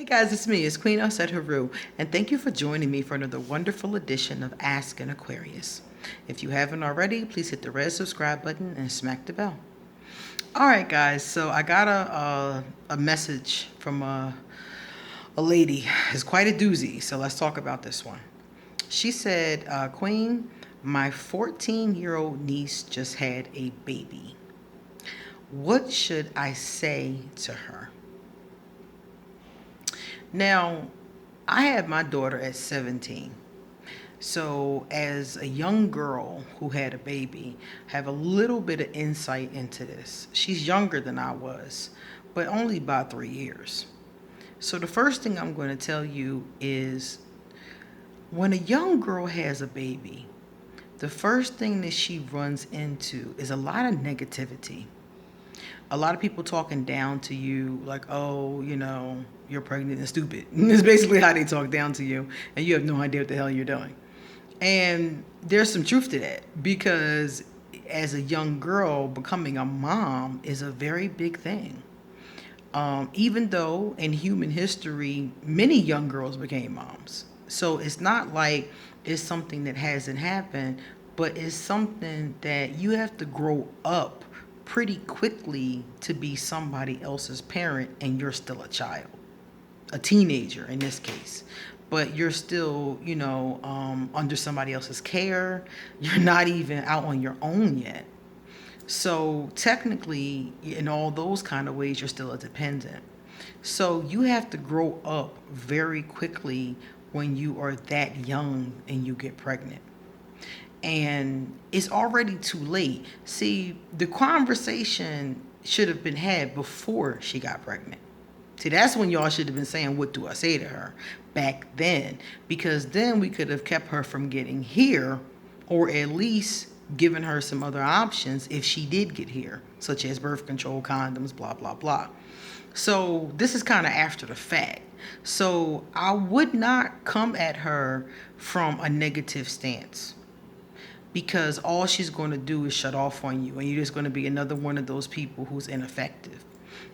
Hey guys, it's me, it's Queen Osset Haru, and thank you for joining me for another wonderful edition of Ask an Aquarius. If you haven't already, please hit the red subscribe button and smack the bell. All right, guys, so I got a message from a lady. It's quite a doozy, so let's talk about this one. She said, Queen, my 14-year-old niece just had a baby. What should I say to her? Now, I had my daughter at 17. So, as a young girl who had a baby, I have a little bit of insight into this. She's younger than I was, but only by 3 years. So, the first thing I'm going to tell you is when a young girl has a baby, the first thing that she runs into is a lot of negativity. A lot of people talking down to you, like, oh, you're pregnant and stupid. It's basically how they talk down to you, and you have no idea what the hell you're doing. And there's some truth to that because as a young girl, becoming a mom is a very big thing. Even though in human history, many young girls became moms. So it's not like it's something that hasn't happened, but it's something that you have to grow up pretty quickly to be somebody else's parent and you're still a child, a teenager in this case, but you're still, under somebody else's care. You're not even out on your own yet. So technically, in all those kind of ways, you're still a dependent. So you have to grow up very quickly when you are that young and you get pregnant. And it's already too late. See, the conversation should have been had before she got pregnant. See, that's when y'all should have been saying, what do I say to her back then? Because then we could have kept her from getting here, or at least given her some other options if she did get here, such as birth control, condoms, blah, blah, blah. So this is kind of after the fact. So I would not come at her from a negative stance because all she's going to do is shut off on you, and you're just going to be another one of those people who's ineffective.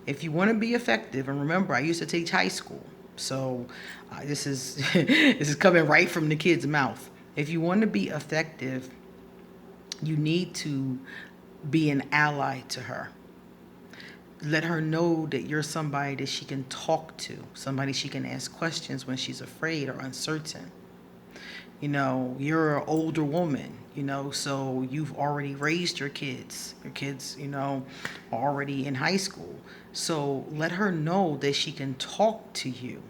If you want to be effective, and remember, I used to teach high school, so this is this is coming right from the kid's mouth. If you want to be effective, you need to be an ally to her. Let her know that you're somebody that she can talk to, somebody she can ask questions when she's afraid or uncertain. You're an older woman, so you've already raised your kids. Your kids, are already in high school. So let her know that she can talk to you.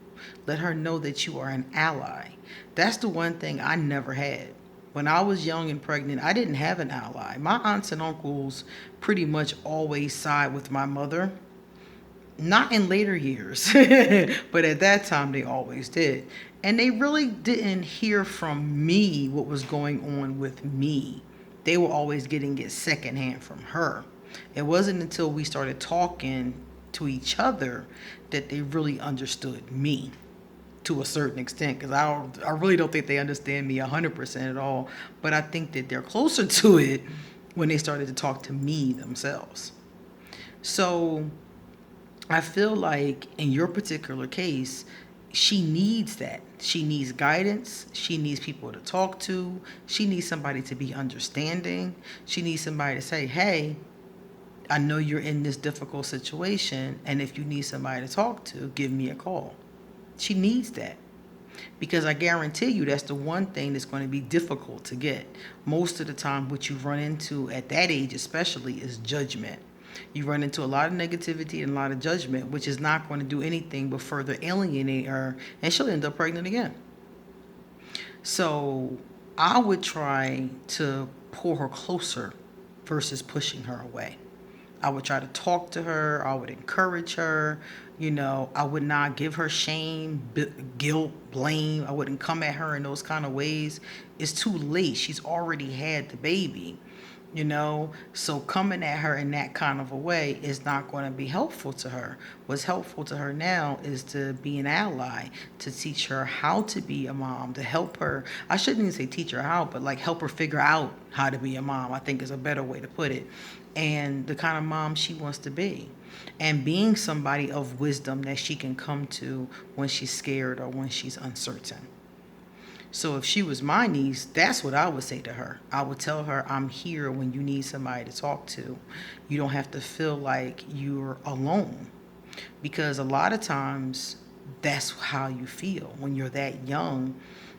Let her know that you are an ally. That's the one thing I never had. When I was young and pregnant, I didn't have an ally. My aunts and uncles pretty much always side with my mother. Not in later years, but at that time they always did. And they really didn't hear from me what was going on with me. They were always getting it secondhand from her. It wasn't until we started talking to each other that they really understood me to a certain extent, because I really don't think they understand me 100% at all, but I think that they're closer to it when they started to talk to me themselves. So I feel like in your particular case, she needs that. She needs guidance. She needs people to talk to. She needs somebody to be understanding. She needs somebody to say, hey, I know you're in this difficult situation, and if you need somebody to talk to, give me a call. She needs that. Because I guarantee you that's the one thing that's going to be difficult to get. Most of the time, what you run into at that age especially is judgment. You run into a lot of negativity and a lot of judgment, which is not going to do anything but further alienate her, and she'll end up pregnant again. So I would try to pull her closer versus pushing her away. I would try to talk to her. I would encourage her. I would not give her shame, guilt, blame. I wouldn't come at her in those kind of ways. It's too late. She's already had the baby. So coming at her in that kind of a way is not going to be helpful to her. What's helpful to her now is to be an ally, to teach her how to be a mom, to help her. I shouldn't even say teach her how, but like help her figure out how to be a mom, I think is a better way to put it, and the kind of mom she wants to be. and being somebody of wisdom that she can come to when she's scared or when she's uncertain. So if she was my niece, that's what I would say to her. I would tell her, I'm here when you need somebody to talk to. You don't have to feel like you're alone. Because a lot of times that's how you feel when you're that young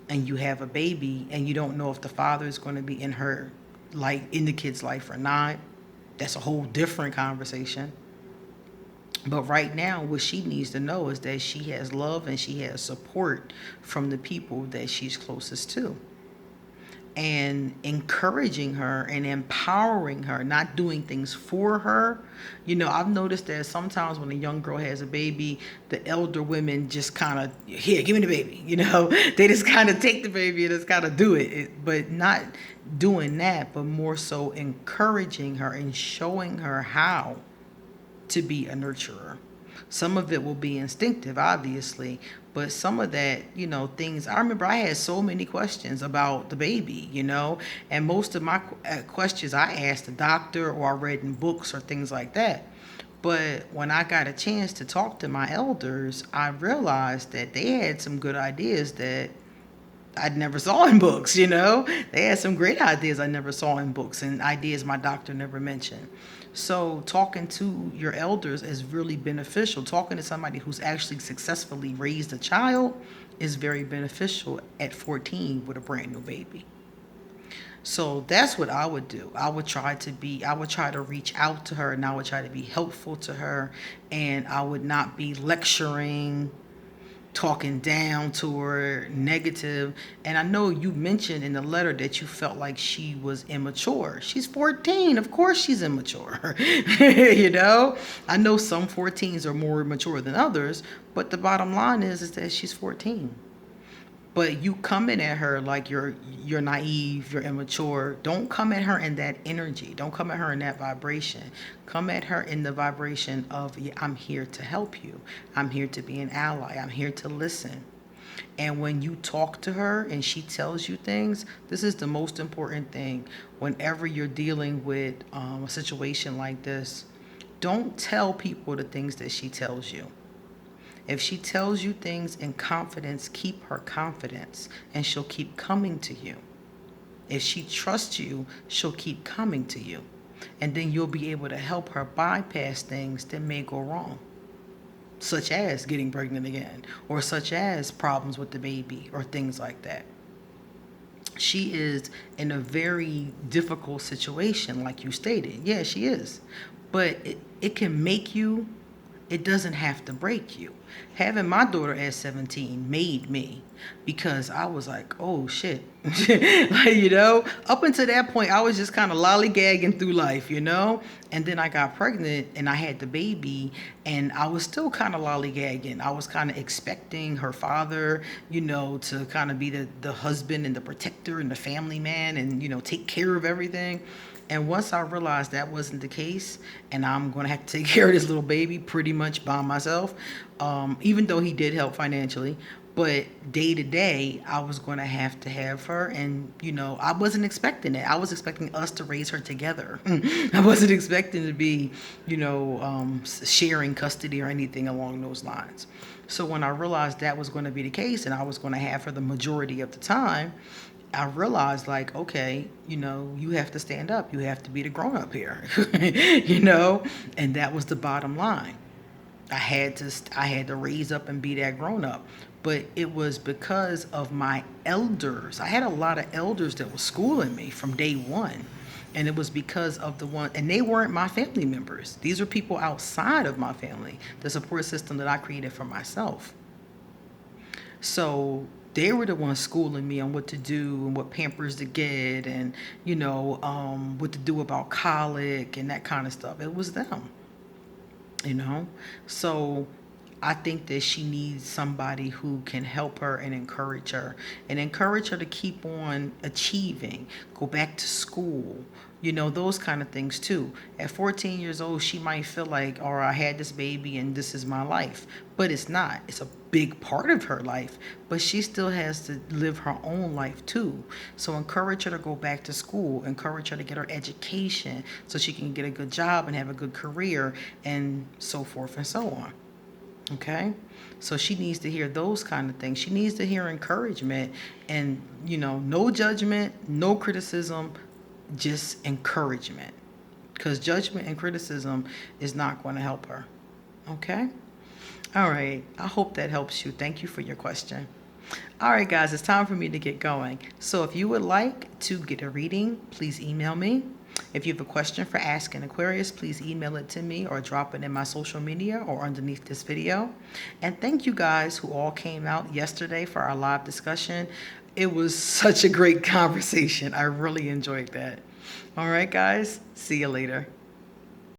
and you have a baby and you don't know if the father is going to be in her, like in the kid's life or not. That's a whole different conversation. But right now, what she needs to know is that she has love and she has support from the people that she's closest to. And encouraging her and empowering her, not doing things for her. You know, I've noticed that sometimes when a young girl has a baby, the elder women just kind of, here, give me the baby. You know, they just kind of take the baby and just kind of do it. But not doing that, but more so encouraging her and showing her how to be a nurturer. Some of it will be instinctive, obviously, but some of that, you know, things. I remember I had so many questions about the baby, you know, and most of my questions I asked the doctor or I read in books or things like that. But when I got a chance to talk to my elders, I realized that they had some good ideas that I'd never saw in books, you know? They had some great ideas I never saw in books and ideas my doctor never mentioned. So talking to your elders is really beneficial. Talking to somebody who's actually successfully raised a child is very beneficial at 14 with a brand new baby. So that's what I would do. I would try to reach out to her and I would try to be helpful to her and I would not be lecturing, talking down to her, negative. And I know you mentioned in the letter that you felt like she was immature. She's 14. Of course she's immature. You know? I know some 14s are more mature than others, but the bottom line is that she's 14. But you coming at her like you're naive, you're immature. Don't come at her in that energy. Don't come at her in that vibration. Come at her in the vibration of, yeah, I'm here to help you. I'm here to be an ally. I'm here to listen. And when you talk to her and she tells you things, this is the most important thing. Whenever you're dealing with a situation like this, don't tell people the things that she tells you. If she tells you things in confidence, keep her confidence and she'll keep coming to you. If she trusts you, she'll keep coming to you. And then you'll be able to help her bypass things that may go wrong, such as getting pregnant again, or such as problems with the baby, or things like that. She is in a very difficult situation, like you stated. Yeah, she is. But it can make you, it doesn't have to break you. Having my daughter at 17 made me, because I was like, oh shit. Like, you know, up until that point, I was just kind of lollygagging through life, you know? And then I got pregnant and I had the baby and I was still kind of lollygagging. I was kind of expecting her father, you know, to kind of be the husband and the protector and the family man and, you know, take care of everything. And once I realized that wasn't the case, and I'm going to have to take care of this little baby pretty much by myself, even though he did help financially, but day to day, I was going to have her. And, you know, I wasn't expecting it. I was expecting us to raise her together. I wasn't expecting to be, you know, sharing custody or anything along those lines. So when I realized that was going to be the case and I was going to have her the majority of the time, I realized, like, okay, you know, you have to stand up. You have to be the grown up here, you know, and that was the bottom line. I had to raise up and be that grown up, but it was because of my elders. I had a lot of elders that were schooling me from day one, and it was because of the one, and they weren't my family members. These are people outside of my family, the support system that I created for myself. So they were the ones schooling me on what to do and what Pampers to get and, you know, what to do about colic and that kind of stuff. It was them, you know. So I think that she needs somebody who can help her and encourage her to keep on achieving, go back to school, those kind of things too. At 14 years old, she might feel like, oh, I had this baby and this is my life. But it's not. It's a big part of her life, but she still has to live her own life too. So encourage her to go back to school, encourage her to get her education so she can get a good job and have a good career and so forth and so on. Okay? So she needs to hear those kind of things. She needs to hear encouragement and, no judgment, no criticism, just encouragement. Because judgment and criticism is not going to help her. Okay? All right. I hope that helps you. Thank you for your question. All right, guys, it's time for me to get going. So if you would like to get a reading, please email me. If you have a question for Ask an Aquarius, please email it to me or drop it in my social media or underneath this video. And thank you guys who all came out yesterday for our live discussion. It was such a great conversation. I really enjoyed that. All right, guys, see you later.